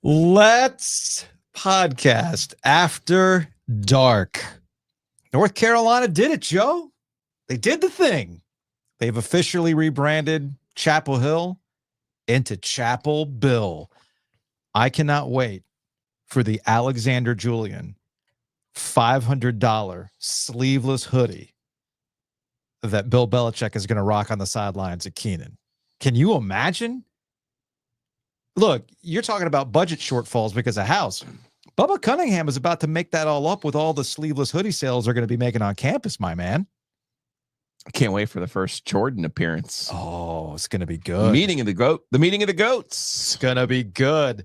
Let's podcast after dark. North Carolina did it, Joe. They did the thing. They've officially rebranded Chapel Hill into Chapel Bill. I cannot wait for the Alexander Julian $500 sleeveless hoodie that Bill Belichick is going to rock on the sidelines at Keenan. Can you imagine? Look, you're talking about budget shortfalls because of house. Bubba Cunningham is about to make that all up with all the sleeveless hoodie sales they're going to be making on campus, my man. I can't wait for the first Jordan appearance. Oh, it's going to be good. The meeting of the goats. It's going to be good.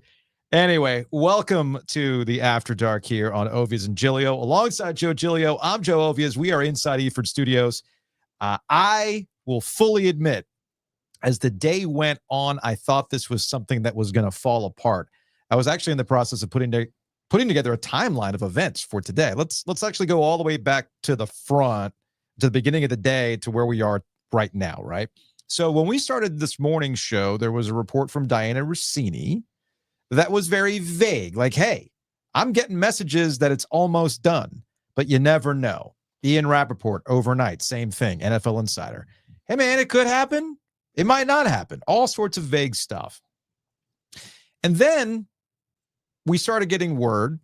Anyway, welcome to the After Dark here on Ovies and Giglio. Alongside Joe Giglio, I'm Joe Ovies. We are inside Eford Studios. I will fully admit, as the day went on, I thought this was something that was going to fall apart. I was actually in the process of putting together a timeline of events for today. Let's actually go all the way back to the front, to the beginning of the day, to where we are right now, right? So when we started this morning's show, there was a report from Diana Rossini that was very vague. Like, hey, I'm getting messages that it's almost done, but you never know. Ian Rappaport overnight, same thing, NFL Insider. Hey, man, it could happen. It might not happen. All sorts of vague stuff. And then we started getting word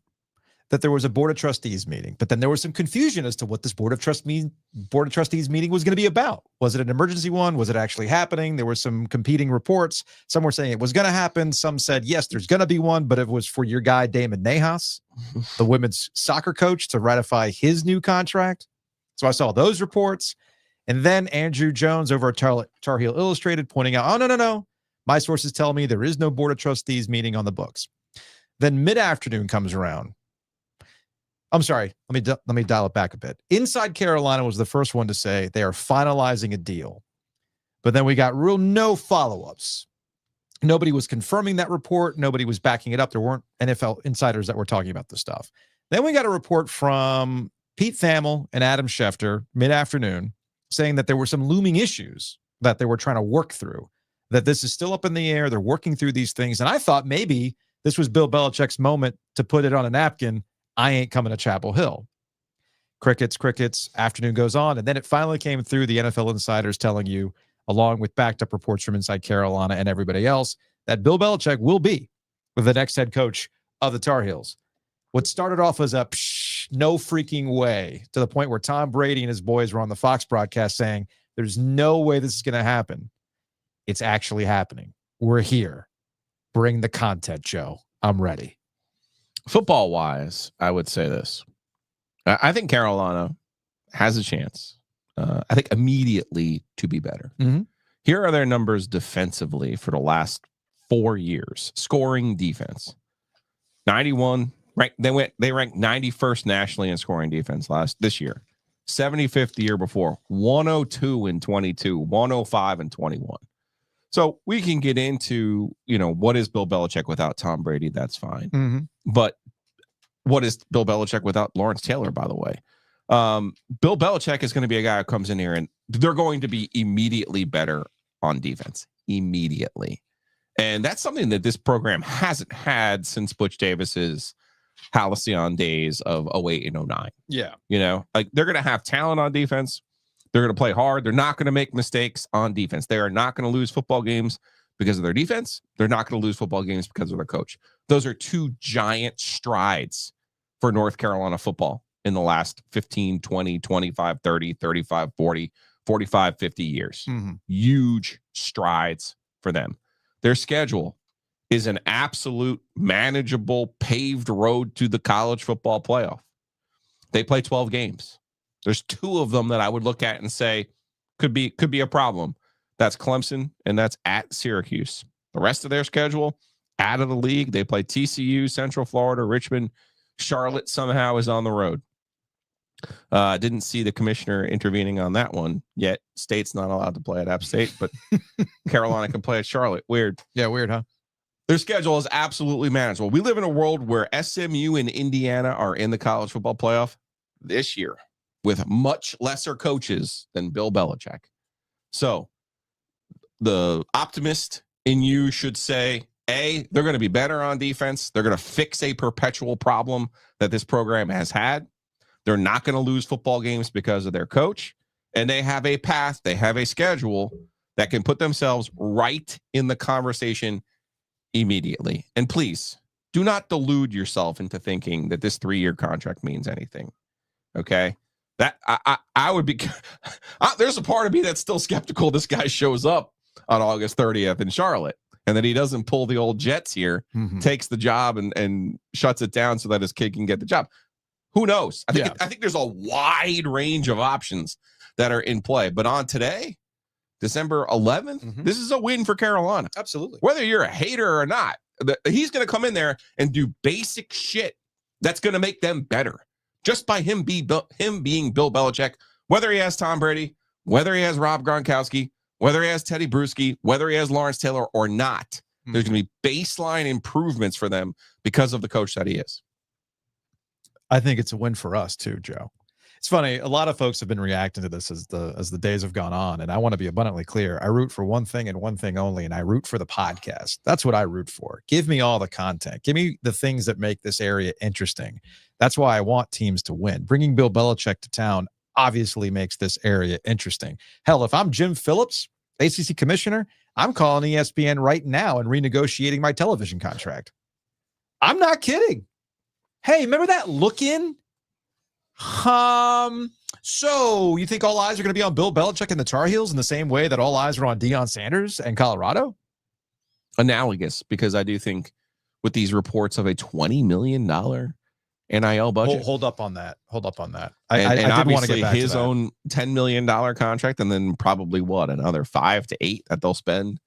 that there was a Board of Trustees meeting, but then there was some confusion as to what this Board of Trustees meeting was going to be about. Was it an emergency one? Was it actually happening? There were some competing reports. Some were saying it was going to happen. Some said, yes, there's going to be one, but it was for your guy, Damon Nahas, the women's soccer coach, to ratify his new contract. So I saw those reports. And then Andrew Jones over at Tar Heel Illustrated pointing out, oh, no. My sources tell me there is no Board of Trustees meeting on the books. Then mid-afternoon comes around. I'm sorry. Let me dial it back a bit. Inside Carolina was the first one to say they are finalizing a deal. But then we got no follow-ups. Nobody was confirming that report. Nobody was backing it up. There weren't NFL insiders that were talking about this stuff. Then we got a report from Pete Thamel and Adam Schefter mid-afternoon saying that there were some looming issues that they were trying to work through, that this is still up in the air. They're working through these things. And I thought maybe this was Bill Belichick's moment to put it on a napkin. I ain't coming to Chapel Hill. Crickets, afternoon goes on. And then it finally came through, the NFL insiders telling you, along with backed up reports from inside Carolina and everybody else, that Bill Belichick will be the next head coach of the Tar Heels. What started off as a no freaking way, to the point where Tom Brady and his boys were on the Fox broadcast saying, there's no way this is going to happen. It's actually happening. We're here. Bring the content, Joe. I'm ready. Football-wise, I would say this. I think Carolina has a chance, I think, immediately to be better. Mm-hmm. Here are their numbers defensively for the last 4 years. Scoring defense. 91. They ranked 91st nationally in scoring defense this year. 75th the year before. 102 in 22. 105 in 21. So we can get into, what is Bill Belichick without Tom Brady? That's fine. Mm-hmm. But what is Bill Belichick without Lawrence Taylor, by the way? Bill Belichick is going to be a guy who comes in here and they're going to be immediately better on defense. Immediately. And that's something that this program hasn't had since Butch Davis's halcyon days of 08 and 09. Yeah. They're going to have talent on defense. They're going to play hard. They're not going to make mistakes on defense. They are not going to lose football games because of their defense. They're not going to lose football games because of their coach. Those are two giant strides for North Carolina football in the last 15, 20, 25, 30, 35, 40, 45, 50 years. Mm-hmm. Huge strides for them. Their schedule is an absolute manageable paved road to the college football playoff. They play 12 games. There's 2 of them that I would look at and say could be a problem. That's Clemson and that's at Syracuse. The rest of their schedule, out of the league, they play TCU, Central Florida, Richmond, Charlotte somehow is on the road. Didn't see the commissioner intervening on that one yet. State's not allowed to play at App State, but Carolina can play at Charlotte. Weird. Yeah, weird, huh? Their schedule is absolutely manageable. We live in a world where SMU and Indiana are in the college football playoff this year with much lesser coaches than Bill Belichick. So the optimist in you should say they're going to be better on defense. They're going to fix a perpetual problem that this program has had. They're not going to lose football games because of their coach. And they have a path, they have a schedule that can put themselves right in the conversation immediately. And please, do not delude yourself into thinking that this 3-year contract means anything. Okay? That I would be there's a part of me that's still skeptical this guy shows up on August 30th in Charlotte and that he doesn't pull the old Jets here, takes the job and shuts it down so that his kid can get the job. Who knows? I think there's a wide range of options that are in play. But on today, December 11th, this is a win for Carolina. Absolutely. Whether you're a hater or not, he's going to come in there and do basic shit that's going to make them better. Just by him being Bill Belichick, whether he has Tom Brady, whether he has Rob Gronkowski, whether he has Teddy Bruschi, whether he has Lawrence Taylor or not, there's going to be baseline improvements for them because of the coach that he is. I think it's a win for us too, Joe. It's funny. A lot of folks have been reacting to this as the days have gone on. And I want to be abundantly clear. I root for one thing and one thing only, and I root for the podcast. That's what I root for. Give me all the content. Give me the things that make this area interesting. That's why I want teams to win. Bringing Bill Belichick to town obviously makes this area interesting. Hell, if I'm Jim Phillips, ACC commissioner, I'm calling ESPN right now and renegotiating my television contract. I'm not kidding. Hey, remember that look-in? So you think all eyes are going to be on Bill Belichick and the Tar Heels in the same way that all eyes are on Deion Sanders and Colorado? Analogous, because I do think with these reports of a $20 million NIL budget. Hold up on that. I did want to get back his to own $10 million contract, and then probably another 5 to 8 that they'll spend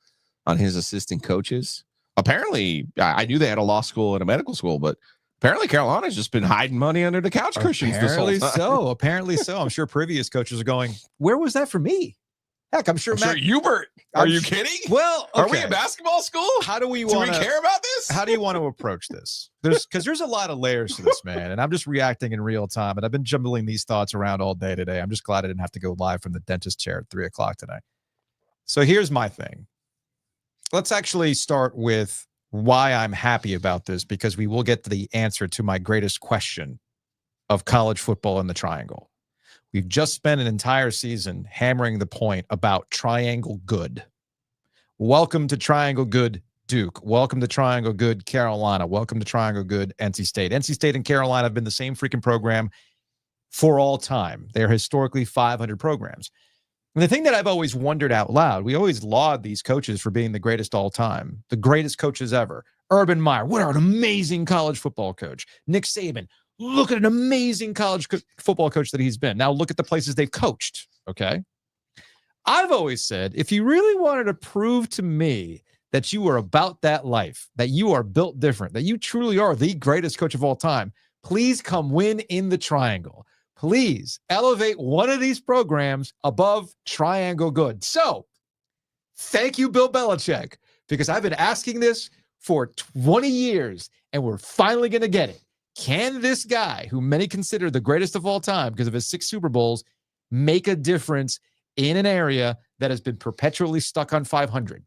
on his assistant coaches. Apparently, I knew they had a law school and a medical school, but apparently Carolina's just been hiding money under the couch cushions. Apparently so. I'm sure previous coaches are going, where was that for me? Heck, I'm sure Hubert. Are you kidding? Well, okay. Are we a basketball school? Do we care about this? How do you want to approach this? There's a lot of layers to this, man. And I'm just reacting in real time. And I've been jumbling these thoughts around all day today. I'm just glad I didn't have to go live from the dentist chair at 3:00 today. So here's my thing. Let's actually start with why I'm happy about this, because we will get to the answer to my greatest question of college football in the triangle. We've just spent an entire season hammering the point about triangle good. Welcome to triangle good Duke. Welcome to triangle good Carolina. Welcome to triangle good NC State. NC State and Carolina have been the same freaking program for all time. They're historically 500 programs. And the thing that I've always wondered out loud, we always laud these coaches for being the greatest all time, the greatest coaches ever. Urban Meyer, what an amazing college football coach. Nick Saban, look at an amazing college football coach that he's been. Now look at the places they've coached, okay? I've always said, if you really wanted to prove to me that you are about that life, that you are built different, that you truly are the greatest coach of all time, please come win in the triangle. Please elevate one of these programs above triangle good. So thank you, Bill Belichick, because I've been asking this for 20 years, and we're finally going to get it. Can this guy, who many consider the greatest of all time because of his 6 Super Bowls, make a difference in an area that has been perpetually stuck on 500?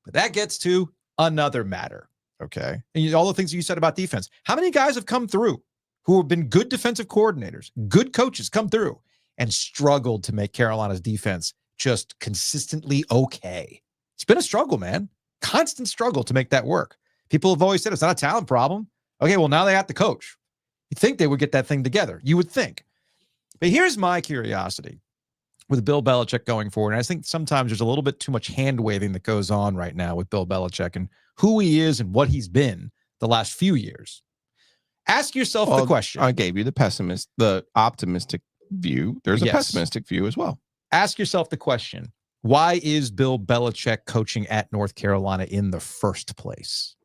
But that gets to another matter, okay? And all the things you said about defense. How many guys have come through who have been good defensive coordinators, good coaches come through and struggled to make Carolina's defense just consistently okay? It's been a struggle, man. Constant struggle to make that work. People have always said it's not a talent problem. Okay, well, now they have to coach. You'd think they would get that thing together. You would think. But here's my curiosity with Bill Belichick going forward. And I think sometimes there's a little bit too much hand-waving that goes on right now with Bill Belichick and who he is and what he's been the last few years. Ask yourself the question. I gave you the optimistic view. There's a pessimistic view as well. Ask yourself the question. Why is Bill Belichick coaching at North Carolina in the first place?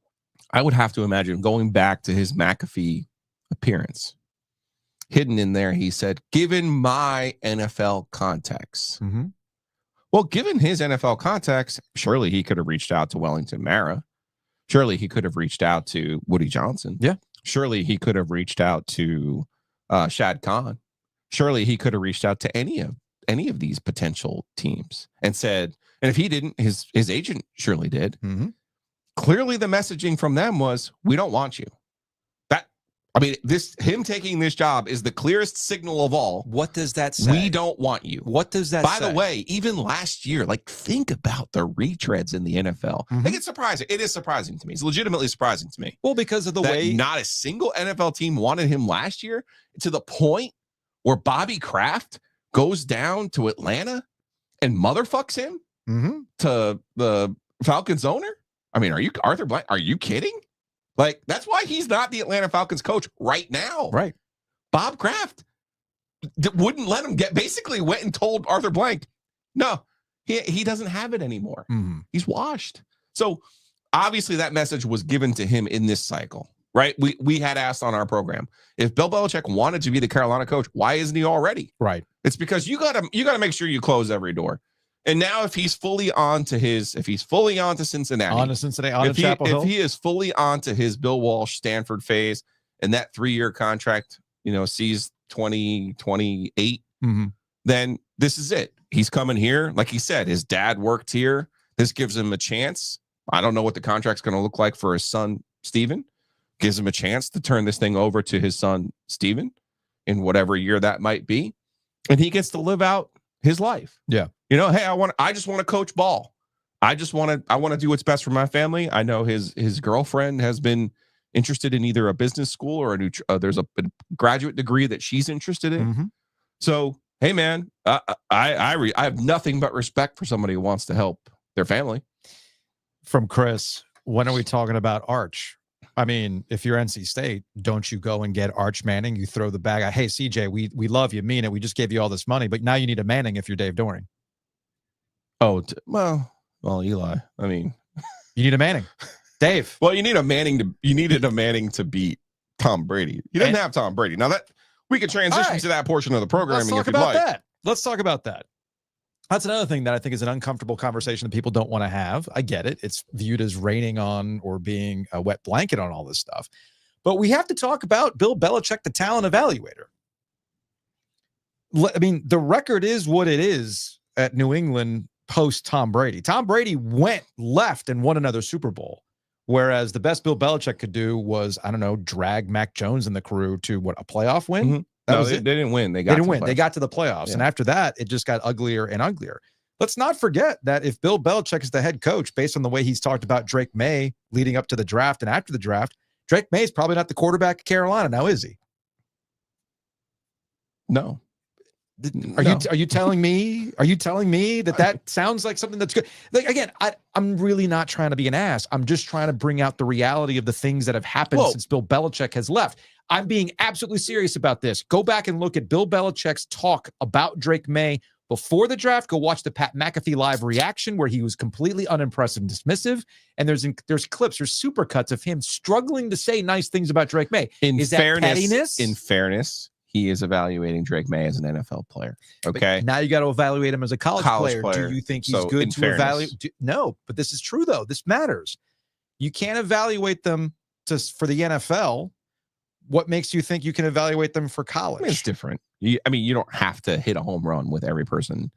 I would have to imagine going back to his McAfee appearance. Hidden in there, he said, given my NFL context. Mm-hmm. Well, given his NFL context, surely he could have reached out to Wellington Mara. Surely he could have reached out to Woody Johnson. Yeah. Surely he could have reached out to Shad Khan. Surely he could have reached out to any of these potential teams and said, and if he didn't, his agent surely did. Mm-hmm. clearly the messaging from them was, we don't want you. Him taking this job is the clearest signal of all. What does that say? We don't want you. What does that By say? the way, even last year, like, think about the retreads in the NFL. Mhm. Like, it's surprising. It is surprising to me. It's legitimately surprising to me. Well, because of the that way not a single NFL team wanted him last year, to the point where Bobby Kraft goes down to Atlanta and motherfucks him to the Falcons owner. I mean, Arthur Blank? Are you kidding? Like, that's why he's not the Atlanta Falcons coach right now. Right. Bob Kraft wouldn't let him basically went and told Arthur Blank, no, he doesn't have it anymore. He's washed. So obviously that message was given to him in this cycle, right? We had asked on our program, if Bill Belichick wanted to be the Carolina coach, why isn't he already? Right. It's because you gotta make sure you close every door. And now if he's fully on to Cincinnati, On to Chapel Hill. if he is fully on to his Bill Walsh Stanford phase, and that 3-year contract, sees 2028, then this is it. He's coming here. Like he said, his dad worked here. This gives him a chance. I don't know what the contract's going to look like for his son, Steven. Gives him a chance to turn this thing over to his son, Steven, in whatever year that might be. And he gets to live out his life. Yeah. Hey, I just want to coach ball. I want to do what's best for my family. I know his girlfriend has been interested in either a business school or there's a graduate degree that she's interested in. So, hey man, I have nothing but respect for somebody who wants to help their family. From Chris, when are we talking about Arch? I mean, if you're NC State, don't you go and get Arch Manning? You throw the bag out. Hey, CJ, we love you, mean it. We just gave you all this money, but now you need a Manning if you're Dave Doring. Oh, well, Eli. I mean, you need a Manning, Dave. Well, you needed a Manning to beat Tom Brady. He doesn't have Tom Brady. Now that we could transition to that portion of the programming if you'd like. Let's talk about that. That's another thing that I think is an uncomfortable conversation that people don't want to have. I get it. It's viewed as raining on or being a wet blanket on all this stuff. But we have to talk about Bill Belichick, the talent evaluator. I mean, the record is what it is at New England post Tom Brady. Tom Brady left and won another Super Bowl. Whereas the best Bill Belichick could do was, I don't know, drag Mac Jones and the crew to a playoff win? They didn't win. They got to the playoffs. Yeah. And after that, it just got uglier and uglier. Let's not forget that if Bill Belichick is the head coach, based on the way he's talked about Drake May leading up to the draft and after the draft, Drake May is probably not the quarterback of Carolina now, is he? No. Are you telling me that sounds like something that's good? Like, again, I'm really not trying to be an ass. I'm just trying to bring out the reality of the things that have happened since Bill Belichick has left. I'm being absolutely serious about this. Go back and look at Bill Belichick's talk about Drake May before the draft. Go watch the Pat McAfee live reaction where he was completely unimpressive and dismissive. And there's clips, there's supercuts of him struggling to say nice things about Drake May. Is that pettiness? In fairness, he is evaluating Drake May as an NFL player. Okay. But now you got to evaluate him as a college player. Do you think he's good to evaluate? No, but this is true though. This matters. You can't evaluate them for the NFL. What makes you think you can evaluate them for college? It's different. You don't have to hit a home run with every person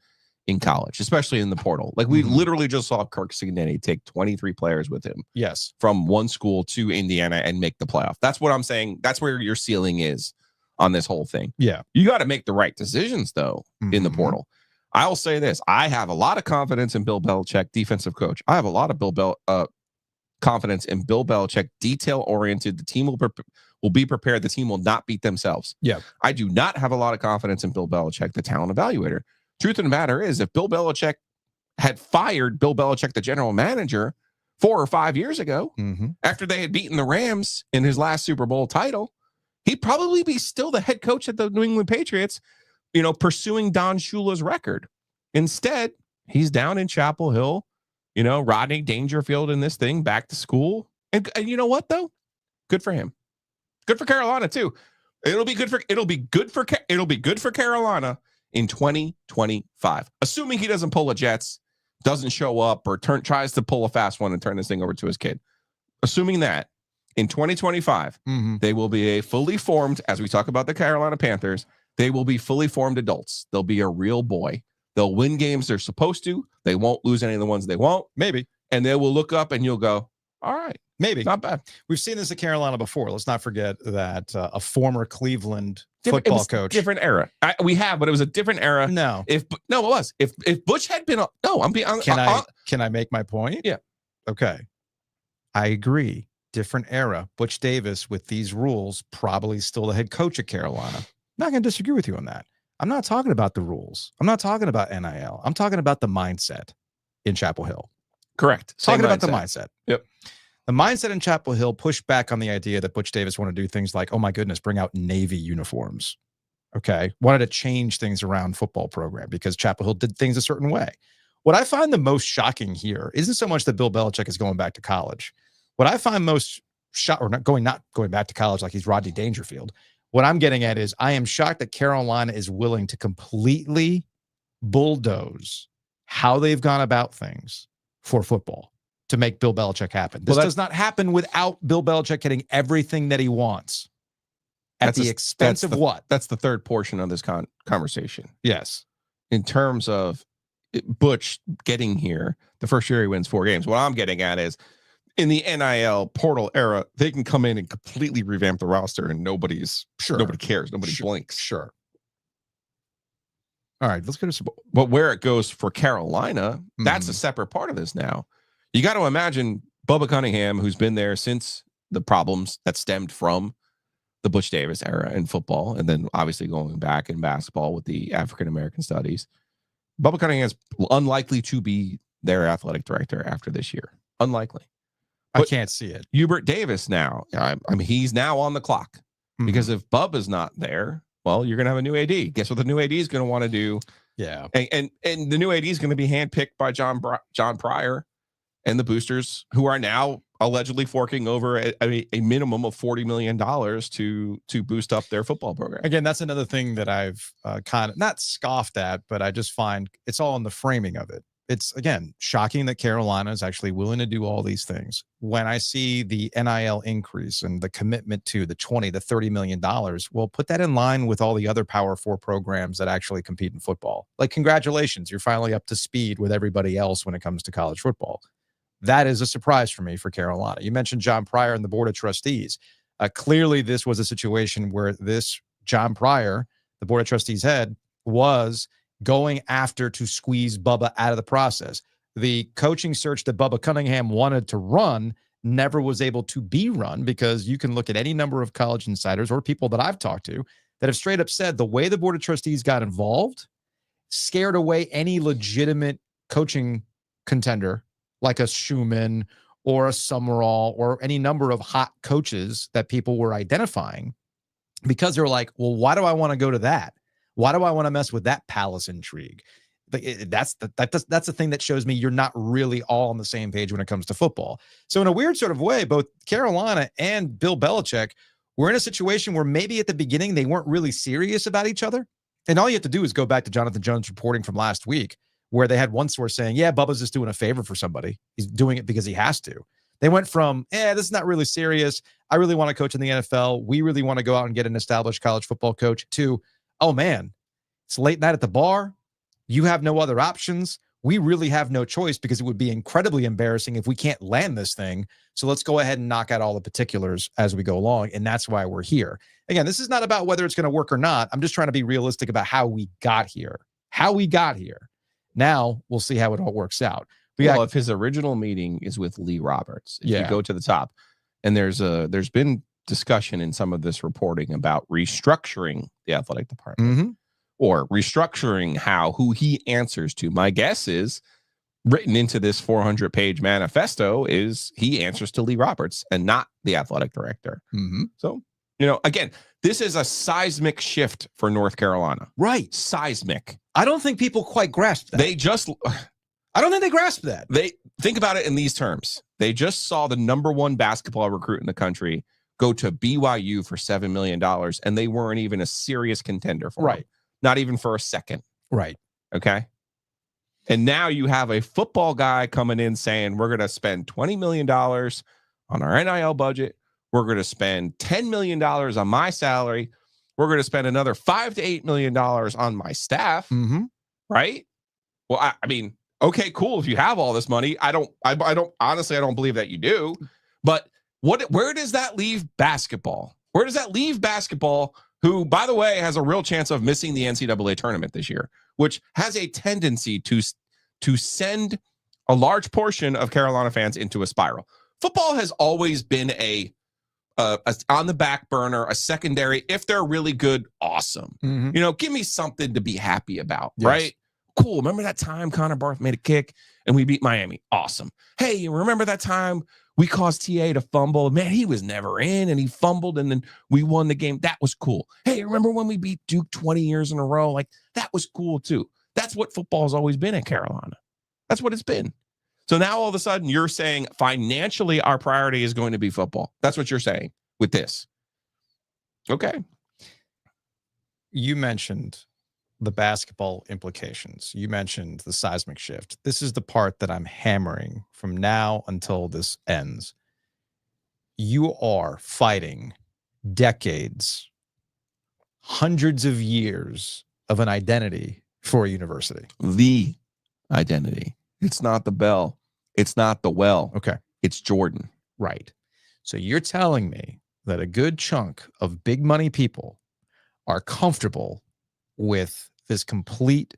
in college, especially in the portal. Like we literally just saw Kirk Cignetti take 23 players with him. Yes. From one school to Indiana and make the playoff. That's what I'm saying. That's where your ceiling is on this whole thing. Yeah. You got to make the right decisions though in the portal. I'll say this. I have a lot of confidence in Bill Belichick, defensive coach. I have a lot of confidence in Bill Belichick, detail-oriented. The team will be prepared. The team will not beat themselves. Yeah. I do not have a lot of confidence in Bill Belichick, the talent evaluator. Truth of the matter is, if Bill Belichick had fired Bill Belichick, the general manager, 4 or 5 years ago, after they had beaten the Rams in his last Super Bowl title, he'd probably be still the head coach at the New England Patriots, pursuing Don Shula's record. Instead, he's down in Chapel Hill, Rodney Dangerfield in this thing, back to school. And you know what though? Good for him. Good for Carolina too. It'll be good for Carolina in 2025. Assuming he doesn't pull a Jets, doesn't show up, or tries to pull a fast one and turn this thing over to his kid. Assuming that in 2025, they will be a fully formed, as we talk about the Carolina Panthers, they will be fully formed adults. They'll be a real boy. They'll win games they're supposed to. They won't lose any of the ones they won't. Maybe. And they will look up and you'll go, All right. Maybe. Not bad. We've seen this at Carolina before. Let's not forget that a former Cleveland football coach. Different era. But it was a different era. No. It was. If Butch had been, Can I make my point? Yeah. Okay. I agree. Different era. Butch Davis with these rules, probably still the head coach at Carolina. Not going to disagree with you on that. I'm not talking about the rules. I'm not talking about NIL. I'm talking about the mindset in Chapel Hill. Correct. Talking about the mindset. Yep. The mindset in Chapel Hill pushed back on the idea that Butch Davis wanted to do things like, oh my goodness, bring out Navy uniforms. Okay. Wanted to change things around football program because Chapel Hill did things a certain way. What I find the most shocking here isn't so much that Bill Belichick is going back to college. What I find most not going back to college like he's Rodney Dangerfield. What I'm getting at is I am shocked that Carolina is willing to completely bulldoze how they've gone about things for football to make Bill Belichick happen. This does not happen without Bill Belichick getting everything that he wants at the expense of what? That's the third portion of this conversation. Yes. In terms of Butch getting here, the first year he wins 4 games. What I'm getting at is in the NIL portal era, they can come in and completely revamp the roster and nobody cares. Nobody blinks. Sure. All right, let's go to some. But where it goes for Carolina, that's a separate part of this now. You got to imagine Bubba Cunningham, who's been there since the problems that stemmed from the Butch Davis era in football, and then obviously going back in basketball with the African-American studies. Bubba Cunningham is unlikely to be their athletic director after this year. Unlikely. But I can't see it. Hubert Davis now, I mean, he's now on the clock because if Bubba's not there, well, you're going to have a new AD. Guess what the new AD is going to want to do? Yeah. And the new AD is going to be handpicked by John Pryor and the boosters, who are now allegedly forking over a minimum of $40 million to boost up their football program. Again, that's another thing that I've kind of not scoffed at, but I just find it's all in the framing of it. It's, again, shocking that Carolina is actually willing to do all these things. When I see the NIL increase and the commitment to the $20 to $30 million, well, put that in line with all the other Power 4 programs that actually compete in football. Like, congratulations, you're finally up to speed with everybody else when it comes to college football. That is a surprise for me for Carolina. You mentioned John Pryor and the Board of Trustees. Clearly, this was a situation where this John Pryor, the Board of Trustees head, was going after to squeeze Bubba out of the process. The coaching search that Bubba Cunningham wanted to run never was able to be run because you can look at any number of college insiders or people that I've talked to that have straight up said the way the Board of Trustees got involved scared away any legitimate coaching contender like a Schumann or a Summerall or any number of hot coaches that people were identifying because they're like, well, why do I want to go to that? Why do I want to mess with that palace intrigue? That's the thing that shows me you're not really all on the same page when it comes to football. So in a weird sort of way, both Carolina and Bill Belichick were in a situation where maybe at the beginning they weren't really serious about each other. And all you have to do is go back to Jonathan Jones' reporting from last week, where they had one source saying, yeah, Bubba's just doing a favor for somebody. He's doing it because he has to. They went from, this is not really serious. I really want to coach in the NFL. We really want to go out and get an established college football coach to, oh man, it's late night at the bar. You have no other options. We really have no choice because it would be incredibly embarrassing if we can't land this thing. So let's go ahead and knock out all the particulars as we go along. And that's why we're here. Again, this is not about whether it's going to work or not. I'm just trying to be realistic about how we got here. Now we'll see how it all works out. If his original meeting is with Lee Roberts, if you go to the top, and there's been discussion in some of this reporting about restructuring the athletic department or restructuring who he answers to. My guess is written into this 400-page manifesto is he answers to Lee Roberts and not the athletic director. So, again, this is a seismic shift for North Carolina. Right. Seismic. I don't think people quite grasp that. I don't think they grasp that. They think about it in these terms. They just saw the #1 basketball recruit in the country go to BYU for $7 million, and they weren't even a serious contender for him. Not even for a second. Right. Okay. And now you have a football guy coming in saying, we're going to spend $20 million on our NIL budget. We're going to spend $10 million on my salary. We're going to spend another $5 to $8 million on my staff. Right. Well, I mean, Okay, cool. If you have all this money, I don't honestly, I don't believe that you do. But where does that leave basketball? Where does that leave basketball, who, by the way, has a real chance of missing the NCAA tournament this year, which has a tendency to send a large portion of Carolina fans into a spiral? Football has always been a on the back burner, a secondary. If they're really good, awesome. Mm-hmm. You know, give me something to be happy about, Yes. right? Cool. Remember that time Connor Barth made a kick and we beat Miami? Awesome. Hey, remember that time we caused TA to fumble? Man, he was never in and he fumbled and then we won the game. That was cool. Hey, remember when we beat Duke 20 years in a row? Like, that was cool too. That's what football has always been in Carolina. That's what it's been. So now all of a sudden you're saying financially our priority is going to be football. That's what you're saying with this. Okay. You mentioned the basketball implications. You mentioned the seismic shift. This is the part that I'm hammering from now until this ends. You are fighting decades, hundreds of years of an identity for a university. The identity. It's not the bell. It's not the well. Okay. It's Jordan. Right. So you're telling me that a good chunk of big money people are comfortable with this complete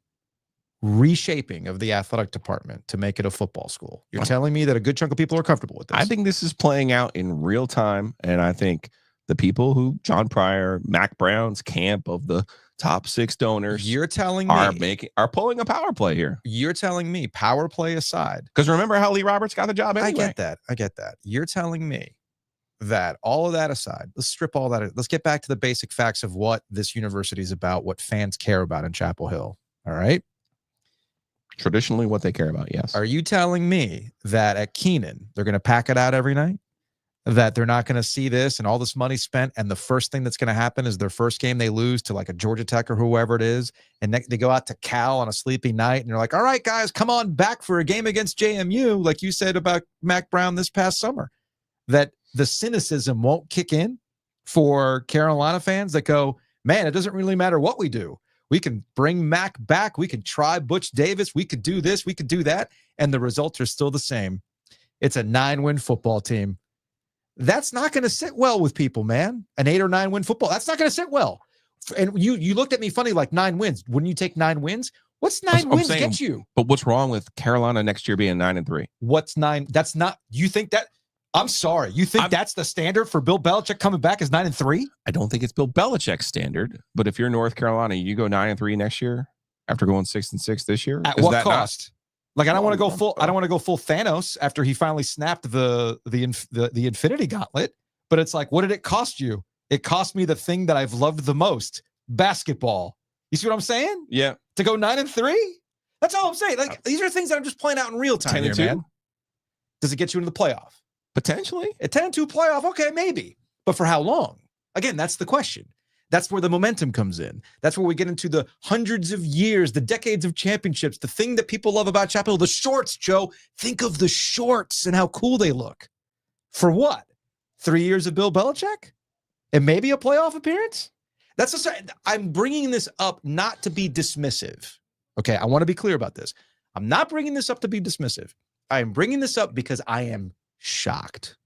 reshaping of the athletic department to make it a football school. You're telling me that a good chunk of people are comfortable with this. I think this is playing out in real time. And I think the people who John Pryor, Mack Brown's camp of the top 6 donors You're telling me are pulling a power play here. You're telling me, power play aside. Because remember how Lee Roberts got the job anyway. I get that. You're telling me that all of that aside, let's strip all that. Let's get back to the basic facts of what this university is about, what fans care about in Chapel Hill. All right. Traditionally what they care about. Yes. Are you telling me that at Keenan, they're going to pack it out every night? That they're not going to see this and all this money spent, and the first thing that's going to happen is their first game they lose to like a Georgia Tech or whoever it is, and they go out to Cal on a sleepy night, and they're like, all right, guys, come on back for a game against JMU, like you said about Mack Brown this past summer. That the cynicism won't kick in for Carolina fans that go, man, it doesn't really matter what we do. We can bring Mack back. We could try Butch Davis. We could do this. We could do that. And the results are still the same. It's a 9-win football team. That's not going to sit well with people, man. An 8 or 9 win football. That's not going to sit well. And you looked at me funny, like 9 wins. Wouldn't you take 9 wins? What's 9 wins get you? But what's wrong with Carolina next year being 9-3? What's 9? That's not, you think that, I'm sorry. You think that's the standard for Bill Belichick coming back as 9-3? I don't think it's Bill Belichick's standard, but if you're North Carolina, you go 9-3 next year after going 6-6 this year. At what cost? Like, I don't want to go full. I don't want to go full Thanos after he finally snapped the Infinity Gauntlet. But it's like, what did it cost you? It cost me the thing that I've loved the most: basketball. You see what I'm saying? Yeah. To go 9-3. That's all I'm saying. Like, these are things that I'm just playing out in real time. 10-2. Man. Does it get you into the playoff? Potentially. A 10-2 playoff. Okay, maybe. But for how long? Again, that's the question. That's where the momentum comes in. That's where we get into the hundreds of years, the decades of championships, the thing that people love about Chapel Hill, the shorts, Joe. Think of the shorts and how cool they look. For what? 3 years of Bill Belichick? And maybe a playoff appearance? I'm bringing this up not to be dismissive. Okay, I want to be clear about this. I'm not bringing this up to be dismissive. I am bringing this up because I am shocked.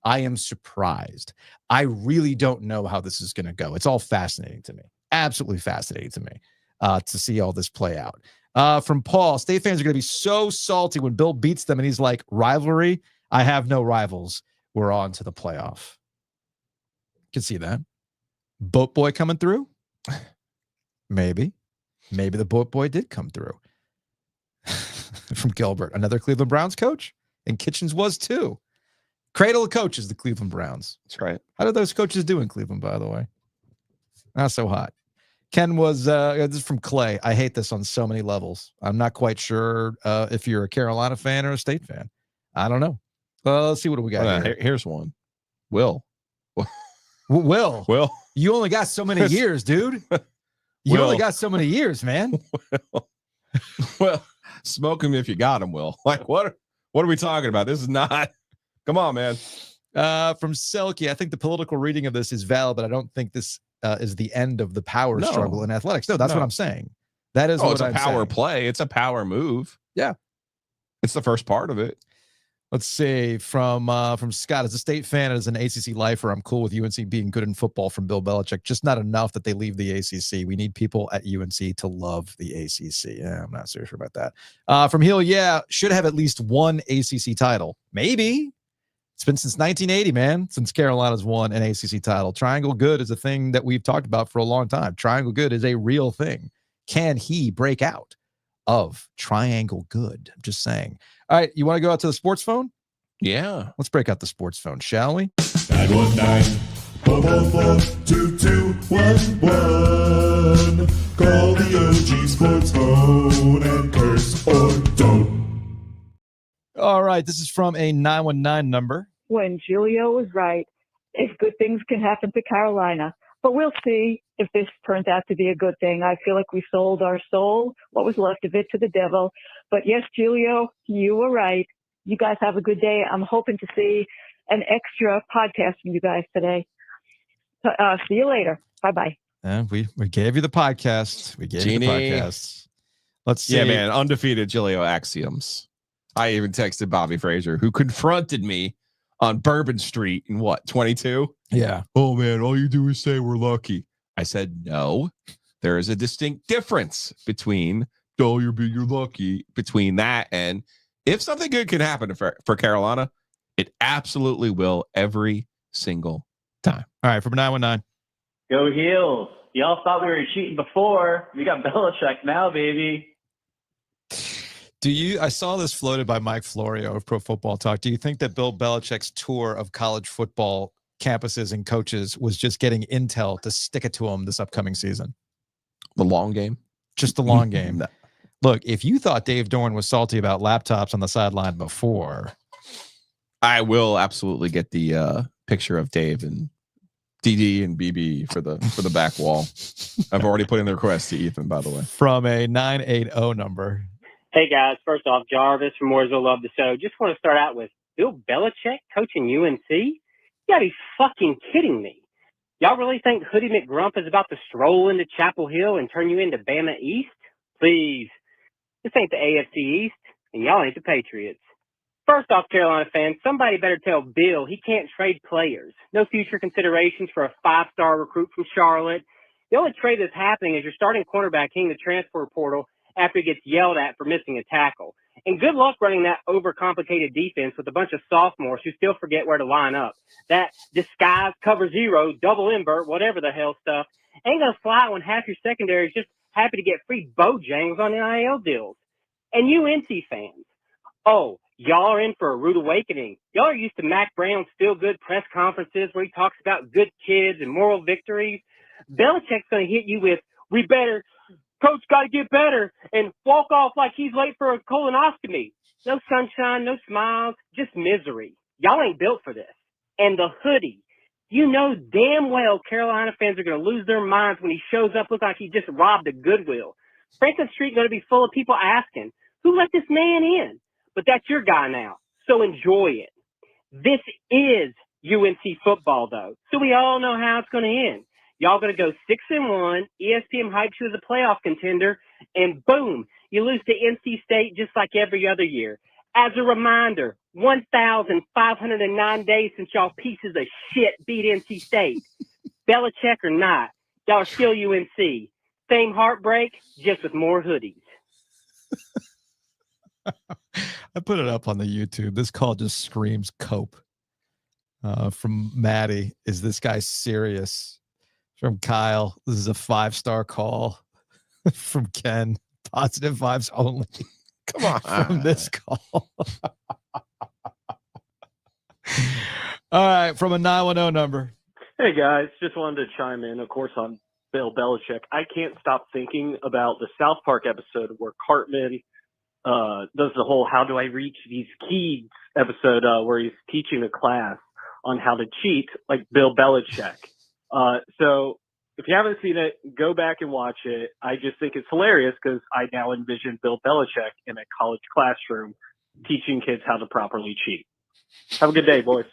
I am surprised. I really don't know how this is going to go. It's all fascinating to me. Absolutely fascinating to me to see all this play out. From Paul, State fans are going to be so salty when Bill beats them and he's like, rivalry? I have no rivals. We're on to the playoff. Can see that. Boat boy coming through? Maybe. Maybe the boat boy did come through. From Gilbert, another Cleveland Browns coach? And Kitchens was too. Cradle of coaches, the Cleveland Browns. That's right. How did those coaches do in Cleveland, by the way? Not so hot. Ken was, this is from Clay. I hate this on so many levels. I'm not quite sure if you're a Carolina fan or a State fan. I don't know. Let's see what we got here. Here's one. Will. Will. You only got so many years, dude. You only got so many years, man. Well, smoke him if you got him, Will. Like, what are we talking about? This is not... Come on, man. From Selkie, I think the political reading of this is valid, but I don't think this is the end of the power struggle in athletics. No, that's what I'm saying. That is what I'm saying. It's a power play. It's a power move. Yeah. It's the first part of it. Let's see, from Scott, as a State fan, as an ACC lifer, I'm cool with UNC being good in football from Bill Belichick. Just not enough that they leave the ACC. We need people at UNC to love the ACC. Yeah, I'm not so sure about that. From Hill, yeah, should have at least one ACC title. Maybe. It's been since 1980, man, since Carolina's won an ACC title. Triangle good is a thing that we've talked about for a long time. Triangle good is a real thing. Can he break out of triangle good? I'm just saying. All right, you want to go out to the sports phone? Yeah. Let's break out the sports phone, shall we? 919-444-2211. Call the OG sports phone and curse or don't. All right, this is from a 919 number. When Giglio was right, if good things can happen to Carolina. But we'll see if this turns out to be a good thing. I feel like we sold our soul, what was left of it, to the devil. But yes, Giglio, you were right. You guys have a good day. I'm hoping to see an extra podcast from you guys today. See you later. Bye-bye. We gave you the podcast. We gave you the podcast. Let's see. Yeah, man. Undefeated Giglio axioms. I even texted Bobby Frazier, who confronted me on Bourbon Street in 22? Yeah. Oh, man, all you do is say we're lucky. I said, no, there is a distinct difference between, you're lucky, between that and if something good can happen for Carolina, it absolutely will every single time. All right, from 919. Go Heels. Y'all thought we were cheating before. We got Belichick now, baby. I saw this floated by Mike Florio of Pro Football Talk. Do you think that Bill Belichick's tour of college football campuses and coaches was just getting intel to stick it to him this upcoming season? The long game? Just the long game. No. Look, if you thought Dave Dorn was salty about laptops on the sideline before. I will absolutely get the picture of Dave and DD and BB for the back wall. I've already put in the request to Ethan, by the way. From a 980 number. Hey guys, first off, Jarvis from Mooresville, love the show. Just want to start out with Bill Belichick coaching UNC? You gotta be fucking kidding me. Y'all really think Hoodie McGrump is about to stroll into Chapel Hill and turn you into Bama East? Please. This ain't the AFC East, and y'all ain't the Patriots. First off, Carolina fans, somebody better tell Bill he can't trade players. No future considerations for a 5-star recruit from Charlotte. The only trade that's happening is your starting cornerback hitting the transfer portal after he gets yelled at for missing a tackle. And good luck running that overcomplicated defense with a bunch of sophomores who still forget where to line up. That disguise, cover zero, double invert, whatever the hell stuff ain't going to fly when half your secondary is just happy to get free Bojangles on NIL deals. And UNC fans, y'all are in for a rude awakening. Y'all are used to Mack Brown's feel-good press conferences where he talks about good kids and moral victories. Belichick's going to hit you with, Coach got to get better, and walk off like he's late for a colonoscopy. No sunshine, no smiles, just misery. Y'all ain't built for this. And the hoodie. You know damn well Carolina fans are going to lose their minds when he shows up looking like he just robbed a Goodwill. Franklin Street going to be full of people asking, who let this man in? But that's your guy now, so enjoy it. This is UNC football, though, so we all know how it's going to end. Y'all going to go 6-1, ESPN hypes you as a playoff contender, and boom, you lose to NC State just like every other year. As a reminder, 1,509 days since y'all pieces of shit beat NC State. Belichick or not, y'all are still UNC. Same heartbreak, just with more hoodies. I put it up on the YouTube. This call just screams cope. From Maddie, is this guy serious? From Kyle, this is a 5-star call. From Ken, positive vibes only. Come on. From this call. All right, from a 910 number. Hey guys, just wanted to chime in, of course, on Bill Belichick. I can't stop thinking about the South Park episode where Cartman does the whole "How do I reach these kids" episode where he's teaching a class on how to cheat, like Bill Belichick. So if you haven't seen it, go back and watch it. I just think it's hilarious because I now envision Bill Belichick in a college classroom teaching kids how to properly cheat. Have a good day, boys.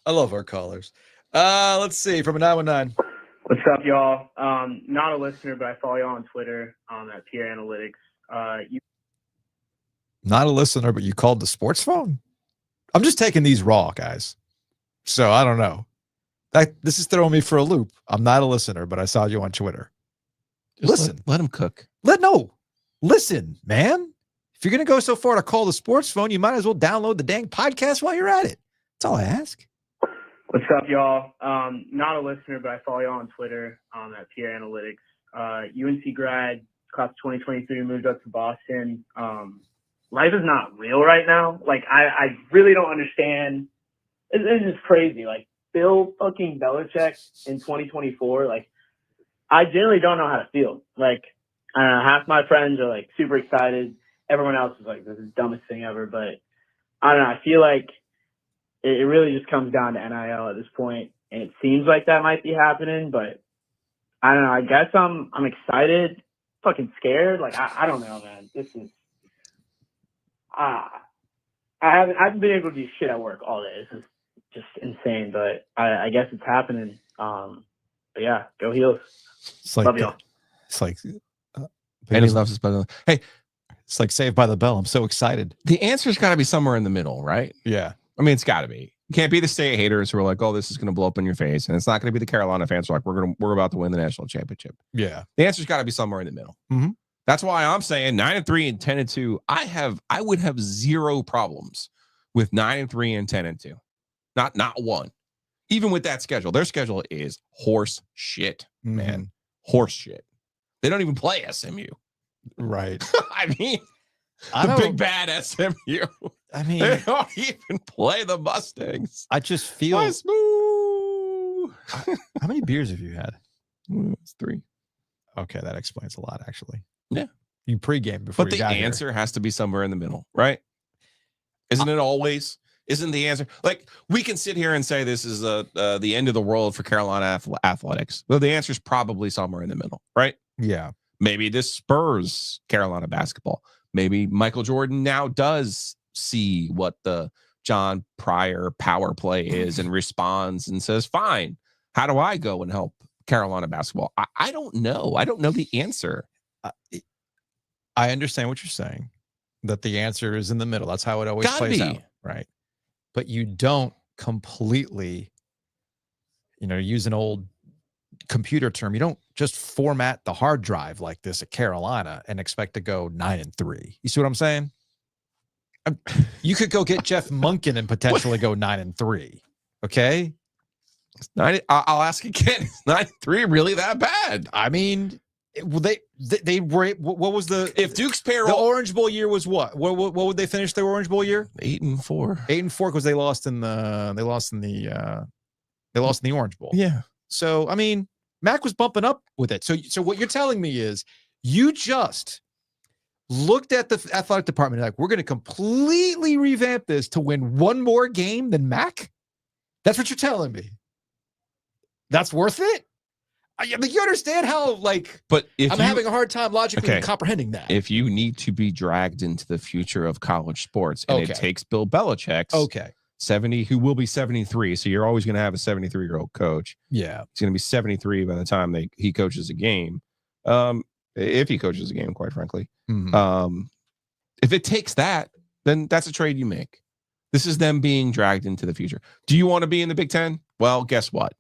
I love our callers. Let's see, from a 919. What's up, y'all? Not a listener, but I follow y'all on Twitter at Peer Analytics. Not a listener, but you called the sports phone? I'm just taking these raw, guys. So I don't know. This is throwing me for a loop. I'm not a listener, but I saw you on Twitter. Listen. Let him cook. Listen, man. If you're going to go so far to call the sports phone, you might as well download the dang podcast while you're at it. That's all I ask. What's up, y'all? Not a listener, but I follow y'all on Twitter at Peer Analytics. UNC grad, class of 2023, moved up to Boston. Life is not real right now. Like, I really don't understand. This is crazy. Like, Bill fucking Belichick in 2024, like, I generally don't know how to feel. Like, I don't know, half my friends are, like, super excited. Everyone else is like, this is the dumbest thing ever. But, I don't know, I feel like it really just comes down to NIL at this point. And it seems like that might be happening. But, I don't know, I guess I'm excited, fucking scared. Like, I don't know, man. This is... I haven't been able to do shit at work all day. This is just insane, but I guess it's happening. But yeah, go Heels. It's like, love y'all. It's like, And he loves his brother. Hey, it's like Saved by the Bell. I'm so excited. the answer's got to be somewhere in the middle, right? Yeah. I mean, it's got to be. You can't be the state haters who are like, "Oh, this is going to blow up in your face," and it's not going to be the Carolina fans who are like, "We're about to win the national championship." Yeah. The answer's got to be somewhere in the middle. Mhm. That's why I'm saying 9-3 and 10-2. I would have zero problems with 9-3 and 10-2. Not one. Even with that schedule, their schedule is horse shit, man. Horse shit. They don't even play SMU. Right. I mean, I the don't- big bad SMU. I mean, They don't even play the Mustangs. I just feel. West Moo. How many beers have you had? It's 3. Okay, that explains a lot, actually. Yeah. You pregame before But you the got here. answer has to be somewhere in the middle, right? Isn't it always? Isn't the answer like we can sit here and say this is the end of the world for Carolina athletics? Well, the answer is probably somewhere in the middle, right? Yeah. Maybe this spurs Carolina basketball. Maybe Michael Jordan now does see what the John Pryor power play is and responds and says, "Fine, how do I go and help Carolina basketball?" I don't know. I don't know the answer. I understand what you're saying, that the answer is in the middle. That's how it always Gotta plays be. out, right? But you don't completely, use an old computer term. You don't just format the hard drive like this at Carolina and expect to go 9-3. You see what I'm saying? You could go get Jeff Munkin and potentially go 9-3. Okay. I'll ask again. Is 9-3 really that bad? I mean, they were. What was the? If Duke's The payroll Orange Bowl year was what? What would they finish their Orange Bowl year? 8-4. 8-4 because they lost in the Orange Bowl. Yeah. So I mean, Mack was bumping up with it. So what you're telling me is you just looked at the athletic department like, we're going to completely revamp this to win one more game than Mack? That's what you're telling me. That's worth it? I mean, you understand how, But if I'm having a hard time logically comprehending that. If you need to be dragged into the future of college sports, and it takes Bill Belichick's 70, who will be 73, so you're always going to have a 73-year-old coach. Yeah. He's going to be 73 by the time he coaches a game. If he coaches a game, quite frankly. If it takes that, then that's a trade you make. This is them being dragged into the future. Do you want to be in the Big Ten? Well, guess what?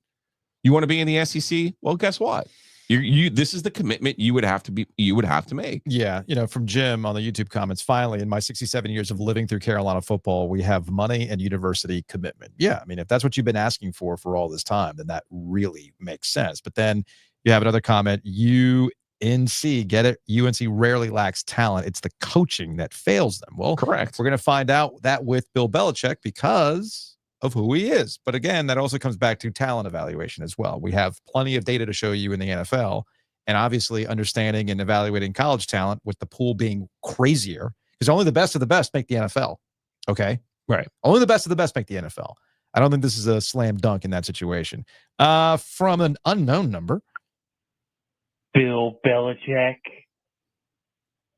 You want to be in the SEC? Well, guess what? This is the commitment you would have to make. Yeah, from Jim on the YouTube comments, finally, in my 67 years of living through Carolina football, we have money and university commitment. Yeah, I mean, if that's what you've been asking for all this time, then that really makes sense. But then you have another comment, UNC, get it? UNC rarely lacks talent. It's the coaching that fails them. Well, correct. We're going to find out that with Bill Belichick because of who he is. But again, that also comes back to talent evaluation as well. We have plenty of data to show you in the NFL, and obviously understanding and evaluating college talent with the pool being crazier, because only the best of the best make the NFL. Okay. Right. Only the best of the best make the NFL. I don't think this is a slam dunk in that situation. From an unknown number. Bill Belichick,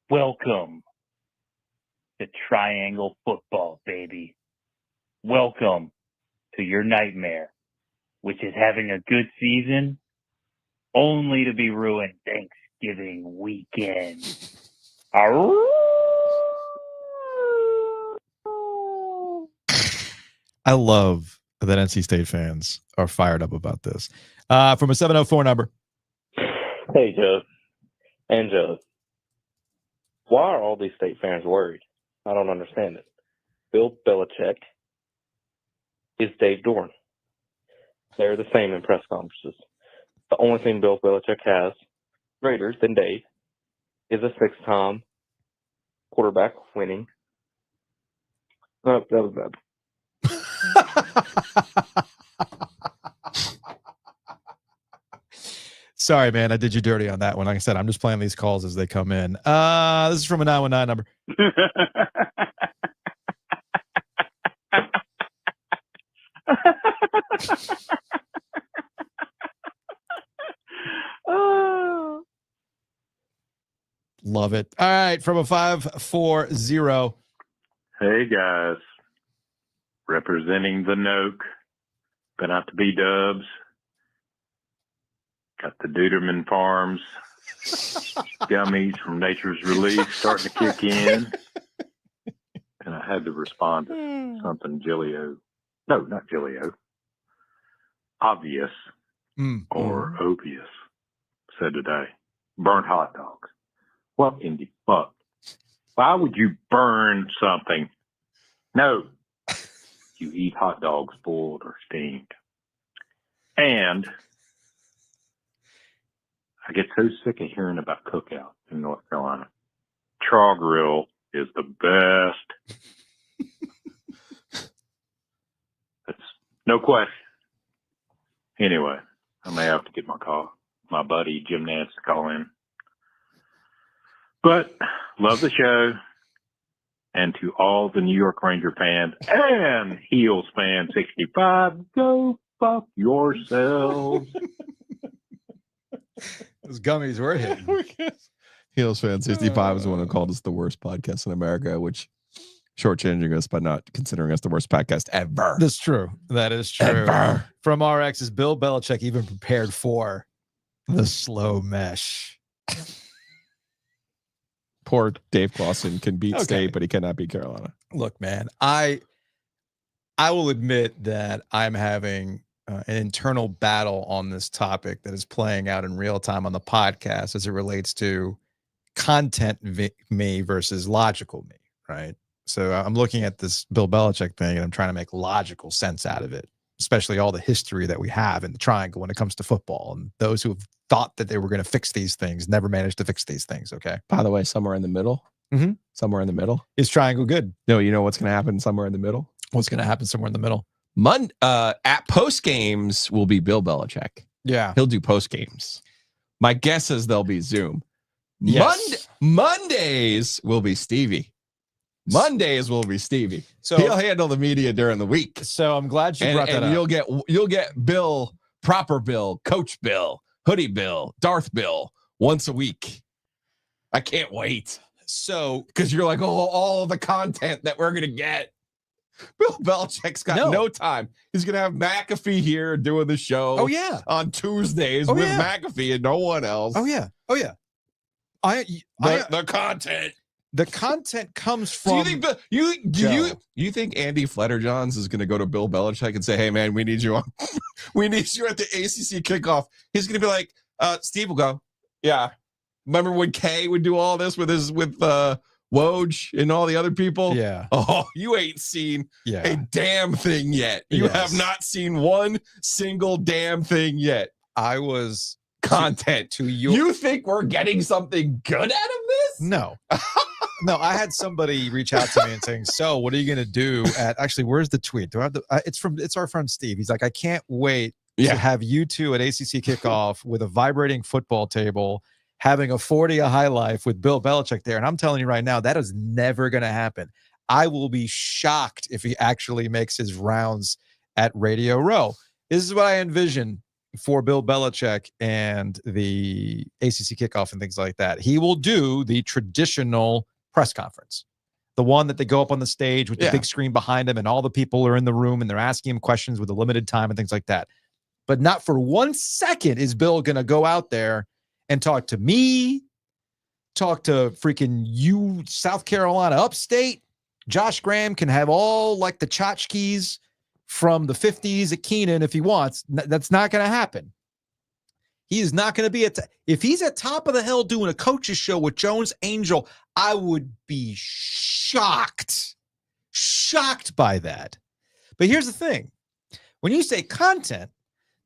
welcome to triangle football, baby. Welcome to your nightmare, which is having a good season only to be ruined Thanksgiving weekend. I love that NC State fans are fired up about this. From a 704 number. Hey, Joe and Joe. Why are all these State fans worried? I don't understand it. Bill Belichick is Dave Doran. They're the same in press conferences. The only thing Bill Belichick has greater than Dave is a 6-time quarterback winning. Oh, that was bad. Sorry, man. I did you dirty on that one. Like I said, I'm just playing these calls as they come in. This is from a 919 number. Love it. All right. From a 540. Hey, guys. Representing the Noke. Been out to B-Dubs. Got the Duderman Farms gummies from Nature's Relief starting to kick in. And I had to respond to something Giglio. No, not Giglio. Obvious or Ovies said today. Burnt hot dogs. What in the fuck? Why would you burn something? No. You eat hot dogs boiled or steamed. And I get so sick of hearing about cookout in North Carolina. Traw Grill is the best. That's no question. Anyway, I may have to get my buddy Jim Nance to call in. But love the show. And to all the New York Ranger fans and Heels fan 65, go fuck yourselves. Those gummies were hitting. Heels fan 65 is the one who called us the worst podcast in America, which shortchanging us by not considering us the worst podcast ever. That's true. That is true. Ever. From RX, is Bill Belichick even prepared for the slow mesh? Poor Dave Clawson can beat State, but he cannot beat Carolina. Look, man, I will admit that I'm having an internal battle on this topic that is playing out in real time on the podcast as it relates to content me versus logical me, right? So I'm looking at this Bill Belichick thing and I'm trying to make logical sense out of it, especially all the history that we have in the triangle when it comes to football, and those who have thought that they were going to fix these things never managed to fix these things. Okay. By the way, somewhere in the middle, somewhere in the middle is triangle good. No, you know what's going to happen somewhere in the middle? What's going to happen somewhere in the middle? At post games will be Bill Belichick. Yeah. He'll do post games. My guess is they'll be Zoom. Yes. Mondays will be Stevie. Mondays will be Stevie. So he'll handle the media during the week. So I'm glad you brought that up. You'll get Bill, proper Bill, Coach Bill, Hoodie Bill, Darth Bill once a week. I can't wait. So because you're like, oh, all the content that we're gonna get. Bill Belichick's got no time. He's gonna have McAfee here doing the show. Oh yeah, on Tuesdays with McAfee and no one else. Oh yeah, oh yeah. The content. The content comes from. Do you think Andy Fletterjohns is going to go to Bill Belichick and say, "Hey man, we need you on, we need you at the ACC kickoff"? He's going to be like, "Steve will go." Yeah, remember when Kay would do all this with Woj and all the other people? Yeah. Oh, you ain't seen a damn thing yet. You have not seen one single damn thing yet. I was content to you. You think we're getting something good out of this? No. No, I had somebody reach out to me and saying, "So, what are you going to do at?" Actually, where's the tweet? Do I have the? It's our friend Steve. He's like, "I can't wait to have you two at ACC kickoff with a vibrating football table, having a 40 a high life with Bill Belichick there." And I'm telling you right now, that is never going to happen. I will be shocked if he actually makes his rounds at Radio Row. This is what I envision for Bill Belichick and the ACC kickoff and things like that. He will do the traditional press conference, the one that they go up on the stage with the big screen behind him and all the people are in the room and they're asking him questions with a limited time and things like that. But not for 1 second is Bill going to go out there and talk to me, talk to freaking you, South Carolina upstate. Josh Graham can have all like the tchotchkes from the 50s at Keenan if he wants. That's not going to happen. He is not going to be if he's at top of the hill doing a coach's show with Jones Angel, I would be shocked by that. But here's the thing. When you say content,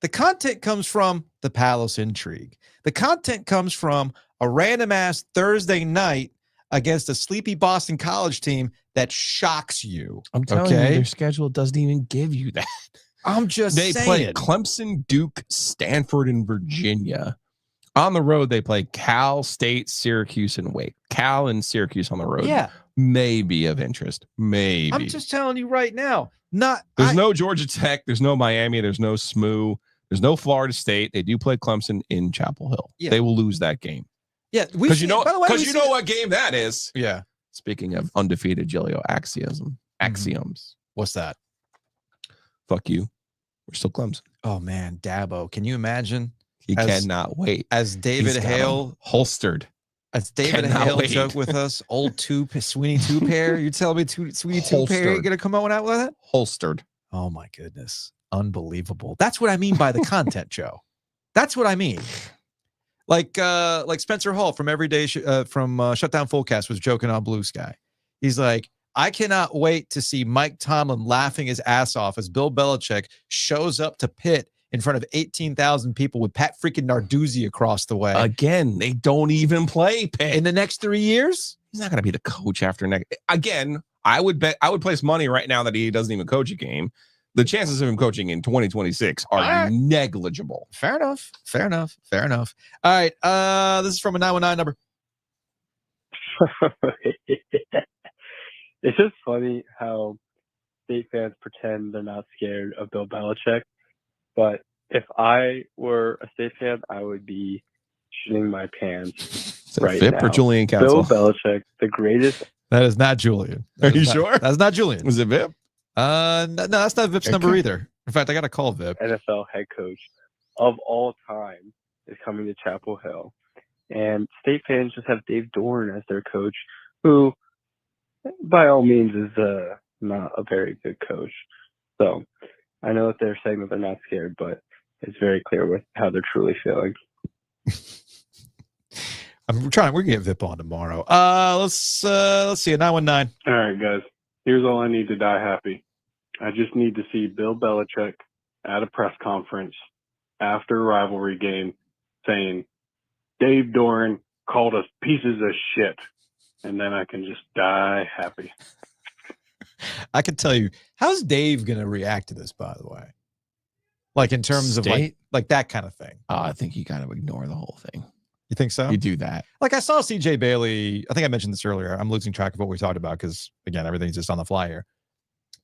the content comes from the Palace intrigue. The content comes from a random ass Thursday night against a sleepy Boston College team that shocks you. I'm telling you, their schedule doesn't even give you that. I'm just saying. They play Clemson, Duke, Stanford, and Virginia. On the road, they play Cal State, Syracuse, and Wake. Cal and Syracuse on the road. Yeah. May be of interest. Maybe. I'm just telling you right now. There's no Georgia Tech. There's no Miami. There's no SMU. There's no Florida State. They do play Clemson in Chapel Hill. Yeah. They will lose that game. Yeah. Because you know what game that is. Yeah. Speaking of undefeated Giglio axioms. What's that? Fuck you. We're still Clemson. Oh, man. Dabo. Can you imagine? He cannot wait. As David Hale holstered. As David Hale joked with us, old Sweeney two pair. You tell me Sweeney two pair ain't gonna come out with it? Holstered. Oh my goodness. Unbelievable. That's what I mean by the content, Joe. That's what I mean. Like Spencer Hall from Everyday from Shutdown Fullcast was joking on Blue Sky. He's like, I cannot wait to see Mike Tomlin laughing his ass off as Bill Belichick shows up to Pitt in front of 18,000 people with Pat freaking Narduzzi across the way. Again, they don't even play Pitt. In the next 3 years? He's not going to be the coach after next. Again, I would place money right now that he doesn't even coach a game. The chances of him coaching in 2026 are negligible. Fair enough. All right. This is from a 919 number. It's just funny how State fans pretend they're not scared of Bill Belichick. But if I were a State fan, I would be shitting my pants right Vip now. Or Julian Council? Bill Belichick, the greatest. That is not Julian. Are you sure? That's not Julian. Was it Vip? No, that's not Vip's number either. In fact, I got to call Vip. NFL head coach of all time is coming to Chapel Hill. And State fans just have Dave Dorn as their coach, who, by all means, is not a very good coach. So I know that they're saying that they're not scared, but it's very clear with how they're truly feeling. We're gonna get Vip on tomorrow. Let's see a 919. All right, guys. Here's all I need to die happy. I just need to see Bill Belichick at a press conference after a rivalry game saying, Dave Doran called us pieces of shit. And then I can just die happy. I can tell you, how's Dave going to react to this, by the way? Like in terms of like that kind of thing. I think you kind of ignore the whole thing. You think so? You do that. Like I saw CJ Bailey. I think I mentioned this earlier. I'm losing track of what we talked about because again, everything's just on the fly here.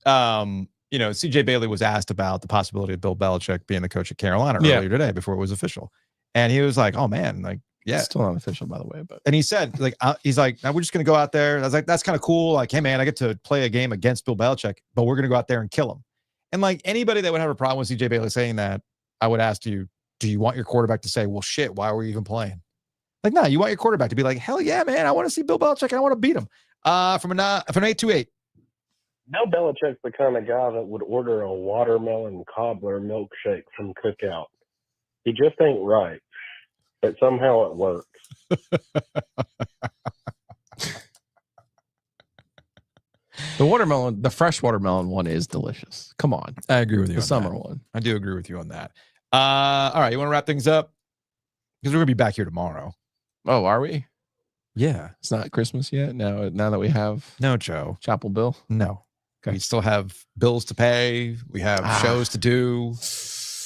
CJ Bailey was asked about the possibility of Bill Belichick being the coach at Carolina earlier today before it was official. And he was like, oh man, like, yeah. It's still not official, by the way. But and he said, like, he's like, now we're just going to go out there. I was like, that's kind of cool. Like, hey man, I get to play a game against Bill Belichick, but we're going to go out there and kill him. And like anybody that would have a problem with CJ Bailey saying that, I would ask you, do you want your quarterback to say, well, shit, why were you even playing? Like, no, you want your quarterback to be like, hell yeah, man, I want to see Bill Belichick and I want to beat him. From an 828. Bill Belichick's the kind of guy that would order a watermelon cobbler milkshake from Cookout. He just ain't right, but somehow it works. The fresh watermelon one is delicious. Come on. I agree with you. The on summer that. one. I do agree with you on that. All right. You want to wrap things up? Because we're going to be back here tomorrow. Oh, are we? Yeah. It's not Christmas yet. Now that we have no Joe. Chapel Bill. No. Okay. We still have bills to pay. We have shows to do.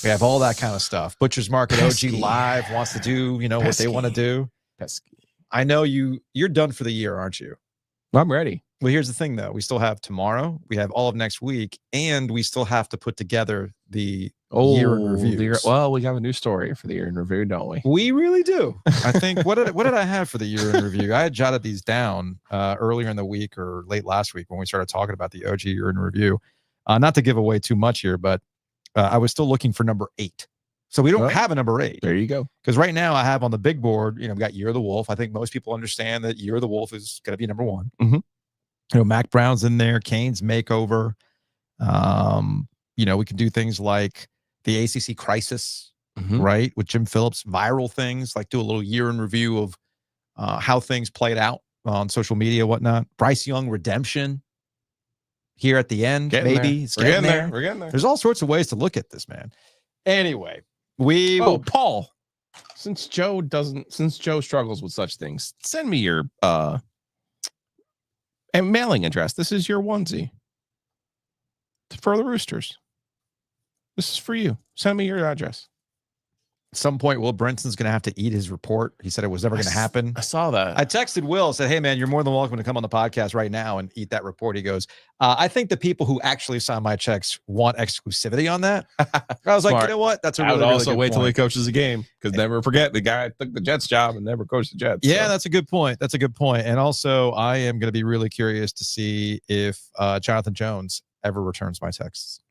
We have all that kind of stuff. Butcher's Market OG Live wants to do, what they want to do. I know you're done for the year, aren't you? I'm ready. Well, here's the thing, though. We still have tomorrow. We have all of next week, and we still have to put together the year in review. Well, we have a new story for the year in review, don't we? We really do. I think what did I have for the year in review? I had jotted these down earlier in the week or late last week when we started talking about the OG year in review. Not to give away too much here, but I was still looking for number 8. So we don't have a number 8. There you go. Because right now I have on the big board, we got Year of the Wolf. I think most people understand that Year of the Wolf is going to be number 1. Mm-hmm. Mack Brown's in there, Kane's makeover. We can do things like the ACC crisis, right? With Jim Phillips, viral things, like do a little year in review of how things played out on social media, whatnot. Bryce Young redemption here at the end, maybe. It's We're getting there. We're getting there. There's all sorts of ways to look at this, man. Anyway, Paul, since Joe struggles with such things, send me your mailing address. This is your onesie for the Roosters. This is for you. Send me your address. At some point, Will Brinson's going to have to eat his report. He said it was never going to happen. I saw that. I texted Will, said, hey, man, you're more than welcome to come on the podcast right now and eat that report. He goes, I think the people who actually sign my checks want exclusivity on that. I was like, you know what? That's a really, I would also really good wait till he point. coaches a game, because never forget the guy took the Jets job and never coached the Jets. Yeah, that's a good point. That's a good point. And also, I am going to be really curious to see if Jonathan Jones ever returns my texts.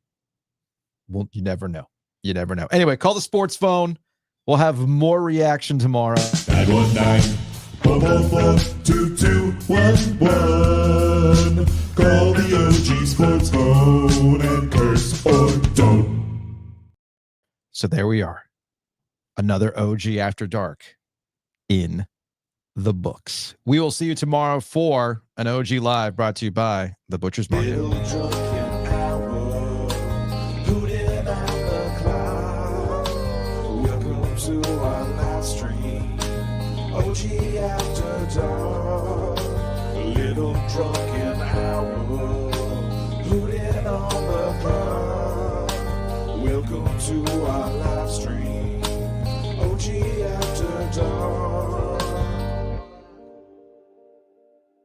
Well, you never know. You never know. Anyway, call the sports phone. We'll have more reaction tomorrow. 919-444-2211. Call the OG Sports Phone and curse or don't. So there we are. Another OG After Dark in the books. We will see you tomorrow for an OG Live brought to you by the Butcher's Market. To our live stream, OG After Dark, a little drunken hour, hooting on the clock. Welcome to our live stream, OG After Dark.